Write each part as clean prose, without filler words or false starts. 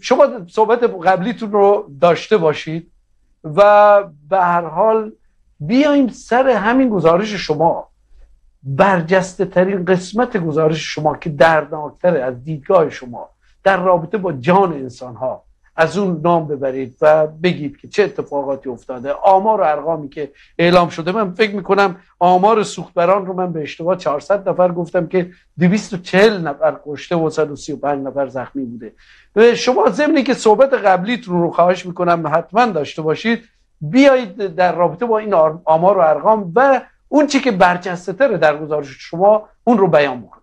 شما صحبت قبلیتون رو داشته باشید و به هر حال بیایم سر همین گزارش شما، برجسته ترین قسمت گزارش شما که دردناکتره از دیدگاه شما در رابطه با جان انسان ها، از اون نام ببرید و بگید که چه اتفاقاتی افتاده. آمار و ارقامی که اعلام شده، من فکر میکنم آمار سوختبران رو من به اشتباه 400 نفر گفتم که 240 نفر کشته و 135 نفر زخمی بوده. شما ضمنی که صحبت قبلیتون رو خواهش میکنم حتما داشته باشید، بیایید در رابطه با این آمار و ارقام و اون چی که برجسته تره در گزارش شما اون رو بیان بکنید.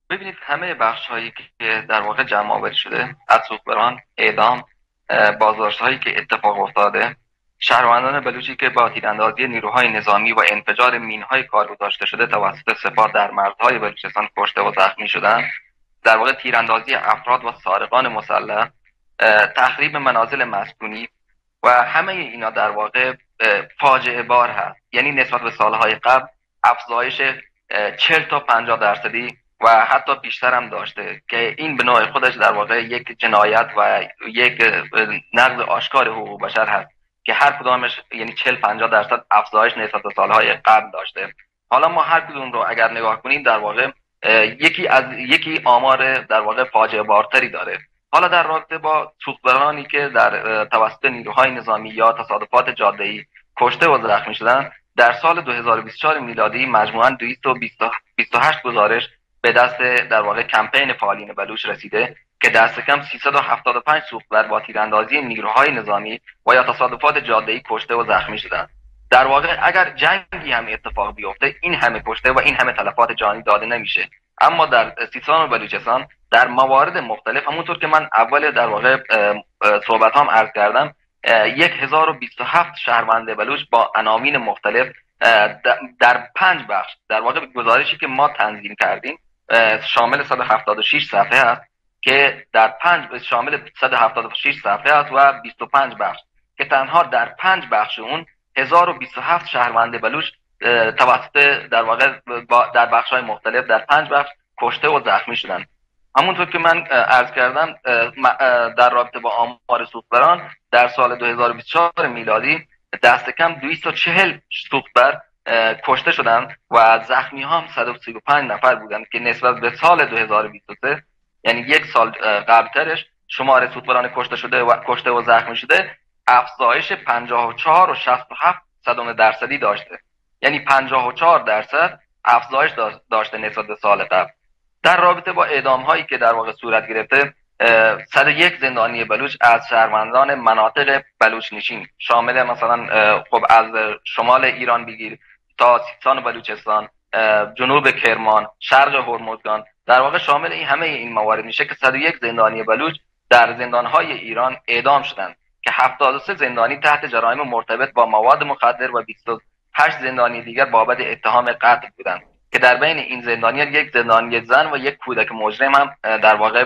ببینید همه بخش هایی که در واقع جمع آوری شده، از سوختبران، اعدام، بازداشت هایی که اتفاق افتاده، شهروندان بلوچی که با تیراندازی نیروهای نظامی و انفجار مینهای کار گذاشته شده توسط سپاه در مرزهای بلوچستان کشته و زخمی شدن، در واقع تیراندازی افراد و سارقان مسلح، تخریب منازل مسکونی و همه اینا در واقع فاجعه بار هست. یعنی نسبت به سالهای قبل افزایش 40 تا 50% و حتی بیشتر هم داشته که این به نوع خودش در واقع یک جنایت و یک نقض آشکار حقوق بشر هست که هر کدامش یعنی 40-50% افزایش نسبت به سالهای قبل داشته. حالا ما هر کدوم رو اگر نگاه کنیم در واقع یکی آمار در واقع فاجعه بارتری داره. حالا در رابطه با سوختبرانی که در توسط نیروهای نظامی یا تصادفات جاده‌ای کشته و زخمی شدن، در سال 2024 میلادی مجموعاً 228 گزارش به دست در واقع کمپین فعالین بلوچ رسیده که دست کم 375 سوختبر با تیراندازی نیروهای نظامی و یا تصادفات جاده‌ای کشته و زخمی شدند. در واقع اگر جنگی هم اتفاق بیفته این همه کشته و این همه تلفات جانی داده نمیشه. اما در سیستان و بلوچستان در موارد مختلف، همونطور که من اول در واقع صحبت هم عرض کردم، 1027 شهروند بلوچ با عناوین مختلف در 5 بخش، در واقع گزارشی که ما تنظیم کردیم شامل 176 صفحه است که در شامل 176 صفحه است و 25 بخش که تنها در 5 بخش اون 1027 شهروند بلوچ توسط در واقع در بخش‌های مختلف در 5 بخش کشته و زخمی شدند. همونطور که من عرض کردم در رابطه با آمار سوختبران در سال 2024 میلادی دست کم 240 سوختبر کشته شدند و زخمی ها هم 135 نفر بودند که نسبت به سال 2023 یعنی یک سال قبلترش شمار سوختبران کشته و زخمی شده افزایش 54 و 67% داشته. یعنی 54% افزایش داشته نسبت به سال قبل. در رابطه با اعدام هایی که در واقع صورت گرفته، 101 زندانی بلوچ از شهروندان مناطق بلوچ نشین شامل مثلا خب از شمال ایران بگیر تا سیستان و بلوچستان، جنوب کرمان، شرق هرمزگان، در واقع شامل همه این موارد میشه که 101 زندانی بلوچ در زندانهای ایران اعدام شدند که 73 زندانی تحت جرایم مرتبط با مواد مخدر و 28 زندانی دیگر بابت اتهام قتل بودند که در بین این زندانیان یک زندانی زن و یک کودک مجرم هم در واقع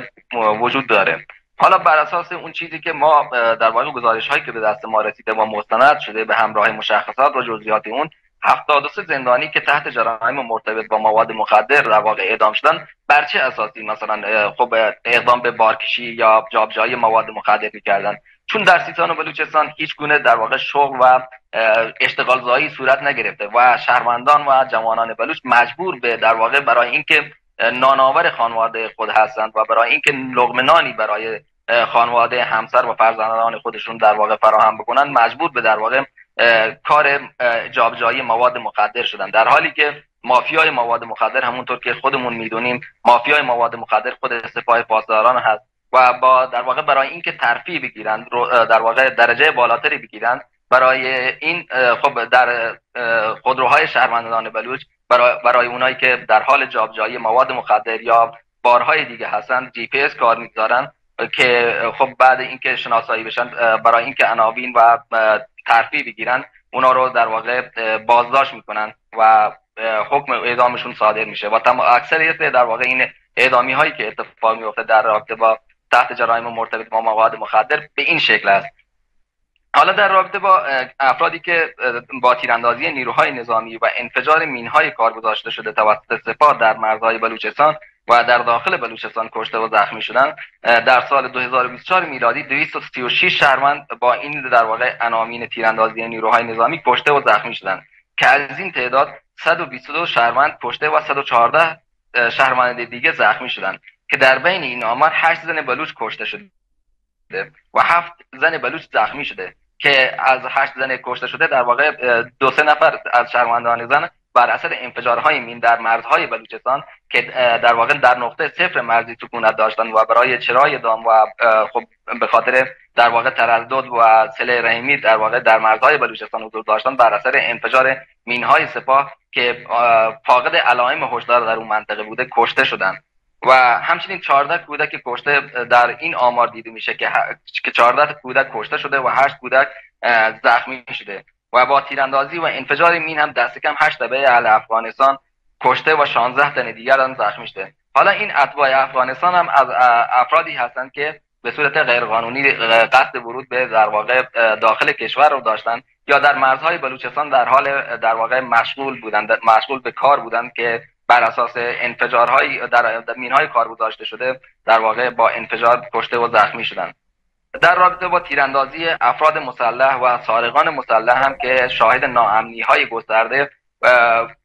وجود داره. حالا بر اساس اون چیزی که ما در واقع گزارش هایی که به دست ما رسیده و مستند شده به همراه مشخصات و جزئیات اون، 73 زندانی که تحت جرایم مرتبط با مواد مخدر در واقع اعدام شدن، بر چه اساسی مثلا خب اقدام به بارکشی یا جابجایی مواد مخدر می‌کردن؟ چون در سیستان و بلوچستان هیچ گونه در واقع شغل و اشتغال زایی صورت نگرفته و شهروندان و جوانان بلوچ مجبور به در واقع برای اینکه نانآور خانواده خود هستند و برای اینکه لقمه نانی برای خانواده همسر و فرزندان خودشون در واقع فراهم بکنن، مجبور به در واقع کار جابجایی مواد مخدر شدن، در حالی که مافیای مواد مخدر همونطور که خودمون میدونیم مافیای مواد مخدر خود سپاه پاسداران هست و با در واقع برای اینکه ترفیع بگیرند در واقع درجه بالاتری بگیرند، برای این خب در خودروهای شهروندان بلوچ برای اونایی که در حال جابجایی مواد مخدر یا بارهای دیگه هستن جی پی اس کار می‌گذارن که خب بعد اینکه شناسایی بشن برای اینکه عناوین و ترفیع بگیرن اونا رو در واقع بازداشت میکنن و حکم اعدامشون صادر میشه و اکثریت در واقع این اعدامی هایی که اتفاق میفته در رابطه با تحت جرایم مرتبط با مواد مخدر به این شکل است. حالا در رابطه با افرادی که با تیراندازی نیروهای نظامی و انفجار مینهای کار گذاشته شده توسط سپاه در مرزهای بلوچستان و در داخل بلوچستان کشته و زخمی شدند. در سال 2024 میلادی 236 شهروند با این در واقع عناوین تیراندازی نیروهای نظامی کشته و زخمی شدند که از این تعداد 122 شهروند کشته و 114 شهروند دیگه زخمی شدند که در بین این آمار 8 زن بلوچ کشته شده و 7 زن بلوچ زخمی شده که از 8 زن کشته شده در واقع 2-3 نفر از شهروندان زن بر اثر انفجارهای مین در مرزهای بلوچستان که در واقع در نقطه صفر مرزی سکونت داشتن و برای چرای دام و خب به خاطر در واقع تردد و صله رحمی در واقع در مرزهای بلوچستان حضور داشتن بر اثر انفجار مینهای سپاه که فاقد علائم هشدار در اون منطقه بوده کشته شدند و همچنین 14 کودک کشته در این آمار دیده میشه که 14 کودک کشته شده و 8 کودک زخمی شده و با تیراندازی و انفجار مین هم دست کم 8 تبع اهل افغانستان کشته و 16 تن دیگر هم زخمی شده. حالا این اتباع افغانستان هم از افرادی هستند که به صورت غیرقانونی قصد ورود به در واقع داخل کشور رو داشتن یا در مرزهای بلوچستان در حال در واقع مشغول به کار بودند که بر اساس انفجارهای در مینهای کار گذاشته شده در واقع با انفجار کشته و زخمی شدند. در رابطه با تیراندازی افراد مسلح و سارقان مسلح هم که شاهد ناامنی‌های گسترده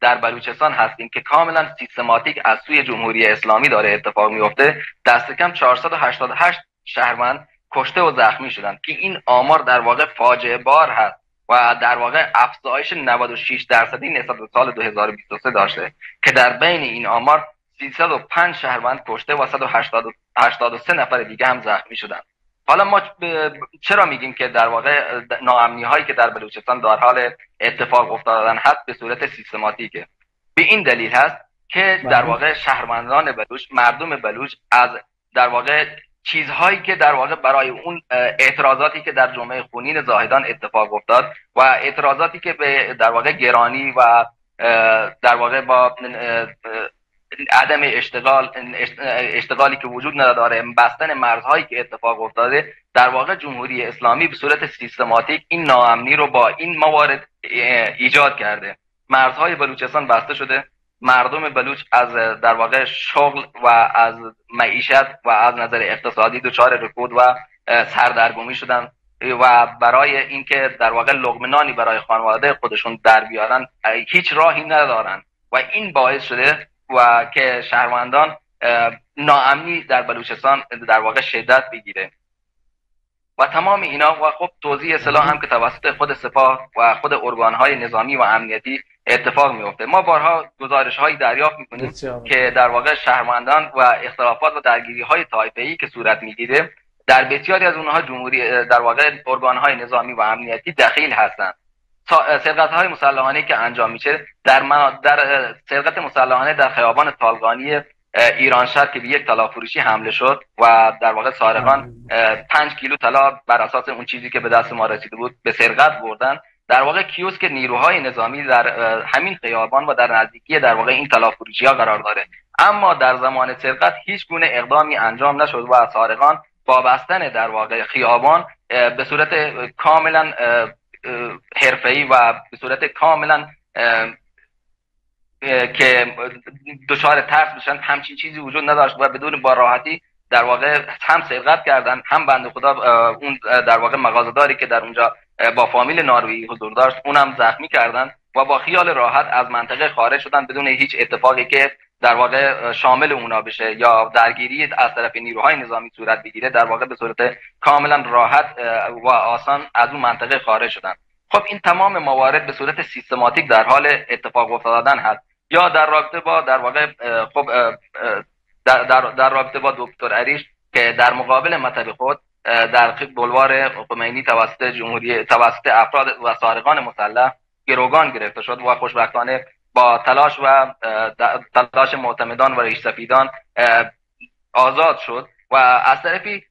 در بلوچستان هستیم که کاملا سیستماتیک از سوی جمهوری اسلامی داره اتفاق میفته. دست کم 488 شهروند کشته و زخمی شدند که این آمار در واقع فاجعه بار هست و در واقع افزایش 96% نسبت به سال 2023 داشته که در بین این آمار 305 شهروند کشته و 183 نفر دیگه هم زخمی شدند. حالا ما چرا میگیم که در واقع ناامنی هایی که در بلوچستان در حال اتفاق افتادن هست به صورت سیستماتیکه؟ به این دلیل هست که در واقع شهروندان بلوچ، مردم بلوچ از در واقع چیزهایی که در واقع برای اون اعتراضاتی که در جمعه خونین زاهدان اتفاق افتاد و اعتراضاتی که به در واقع گرانی و در واقع با عدم اشتغالی که وجود نداره، بستن مرزهایی که اتفاق افتاده، در واقع جمهوری اسلامی به صورت سیستماتیک این ناامنی رو با این موارد ایجاد کرده. مرزهای بلوچستان بسته شده، مردم بلوچ از در واقع شغل و از معیشت و از نظر اقتصادی دچار رکود و سردرگمی شدن و برای اینکه در واقع لقمه نانی برای خانواده خودشون در بیارن هیچ راهی ندارن و این باعث شده و که شهروندان ناامنی در بلوچستان در واقع شدت بگیره و تمام اینا و خب توزیع سلاح هم که توسط خود سپاه و خود ارگان‌های نظامی و امنیتی اتفاق میفته. ما بارها گزارش‌هایی دریافت می‌کنیم که در واقع شهروندان و اختلافات و درگیری‌های طایفه‌ای که صورت می‌گیره در بسیاری از اونها جمهوری در واقع ارگان‌های نظامی و امنیتی دخیل هستند. سرقت‌های مسلحانه که انجام میشه در سرقت مسلحانه در خیابان طالقانی ایران شهر که به یک طلا فروشی حمله شد و در واقع سارقان 5 کیلو طلا بر اساس اون چیزی که به دست ما رسیده بود به سرقت بردن. در واقع کیوسک نیروهای نظامی در همین خیابان و در نزدیکی در واقع این طلا فروشی ها قرار داره، اما در زمان سرقت هیچ گونه اقدامی انجام نشد و سارقان با بستن در واقع خیابان به صورت کاملا حرفه‌ای و به صورت کاملا که دچار ترس بشن، همچین چیزی وجود نداشت و بدون با راحتی در واقع هم سرقت کردن، هم بنده خدا اون در واقع مغازه‌داری که در اونجا با فامیل نارویی حضور داشت اونم زخمی کردن و با خیال راحت از منطقه خارج شدن بدون هیچ اتفاقی که در واقع شامل اونا بشه یا درگیری از طرف نیروهای نظامی صورت بگیره. در واقع به صورت کاملا راحت و آسان از اون منطقه خارج شدن. خب این تمام موارد به صورت سیستماتیک در حال اتفاق افتادن هست. یا در رابطه با در واقع خب در رابطه با دکتر عریش که در مقابل مطب خود در بلوار خمینی توسط افراد و سارقان مسلح گروگان گرفته شد و خوشبختانه با تلاش و تلاش معتمدان و ریش سفیدان آزاد شد و از طرفی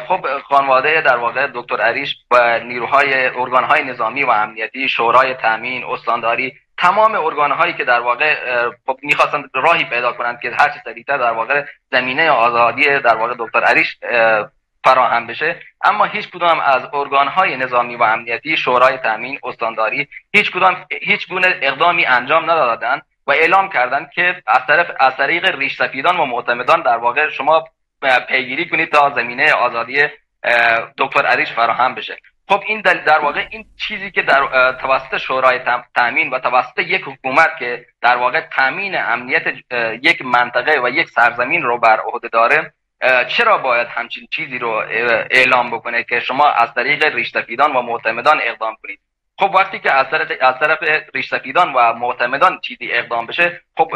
خب خانواده در واقع دکتر عریش و نیروهای ارگانهای نظامی و امنیتی، شورای تامین، استانداری، تمام ارگانهایی که در واقع خب می‌خواستند راهی پیدا کنند که هر چه سریعتر در واقع زمینه آزادی در واقع دکتر عریش فراهم بشه، اما هیچ کدام از ارگانهای نظامی و امنیتی، شورای تامین، استانداری هیچ گونه اقدامی انجام ندادند و اعلام کردند که از طریق ریش سفیدان و معتمدان در واقع شما پیگیری کنید تا زمینه آزادی دکتر عریش فراهم بشه. خب این در واقع این چیزی که در توسط شورای تامین و توسط یک حکومت که در واقع تامین امنیت یک منطقه و یک سرزمین رو بر عهده داره، چرا باید همچین چیزی رو اعلام بکنه که شما از طریق ریش سفیدان و معتمدان اقدام کنید؟ خب وقتی که از طرف ریش سفیدان و معتمدان چیزی اقدام بشه، خب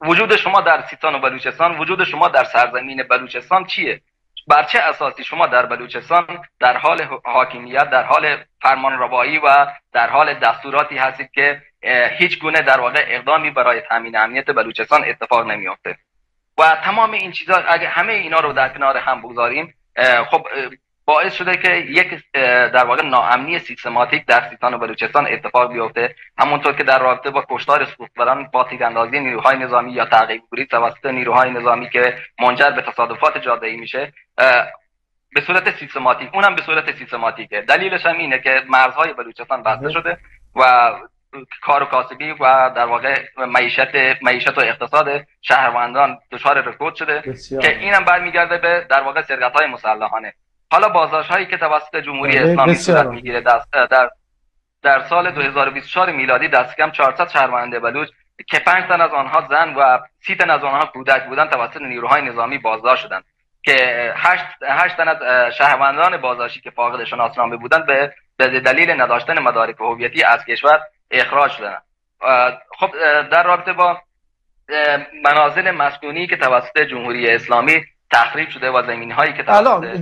وجود شما در سیستان و بلوچستان، وجود شما در سرزمین بلوچستان چیه؟ بر چه اساسی شما در بلوچستان در حال حاکمیت، در حال فرمان روایی و در حال دستوراتی هستید که هیچ گونه در واقع اقدامی برای تامین امنیت بلوچستان اتفاق نمیافته؟ و تمام این چیزا اگه همه اینا رو در کنار هم بگذاریم، خب باعث شده که یک در واقع ناامنی سیستماتیک در سیستان و بلوچستان اتفاق بیفته، همونطور که در رابطه با کشتار سوختگران با تیراندازی نیروهای نظامی یا تعقیب‌گری توسط نیروهای نظامی که منجر به تصادفات جاده‌ای میشه به صورت سیستماتیک، اونم به صورت سیستماتیکه. دلیلش هم اینه که مرزهای بلوچستان بسته شده و کار و کاسبی و در واقع معیشت و اقتصاد شهروندان دچار رکود شده که اینم برمیگرده به در واقع سرقت‌های مسلحانه. حالا بازداشت‌هایی که توسط جمهوری اسلامی صورت میگیره در سال 2024 میلادی دست کم 400 شهروند بلوچ که 5 تن از آنها زن و 30 تن از آنها کودک بودند توسط نیروهای نظامی بازداشت شدند که 8 تن از شهروندان بازداشتی که فاقد شناسنامه بودند به دلیل نداشتن مدارک هویتی از کشور اخراج شدند. خب در رابطه با منازل مسکونی که توسط جمهوری اسلامی تخریب شده و زمین‌هایی که توسط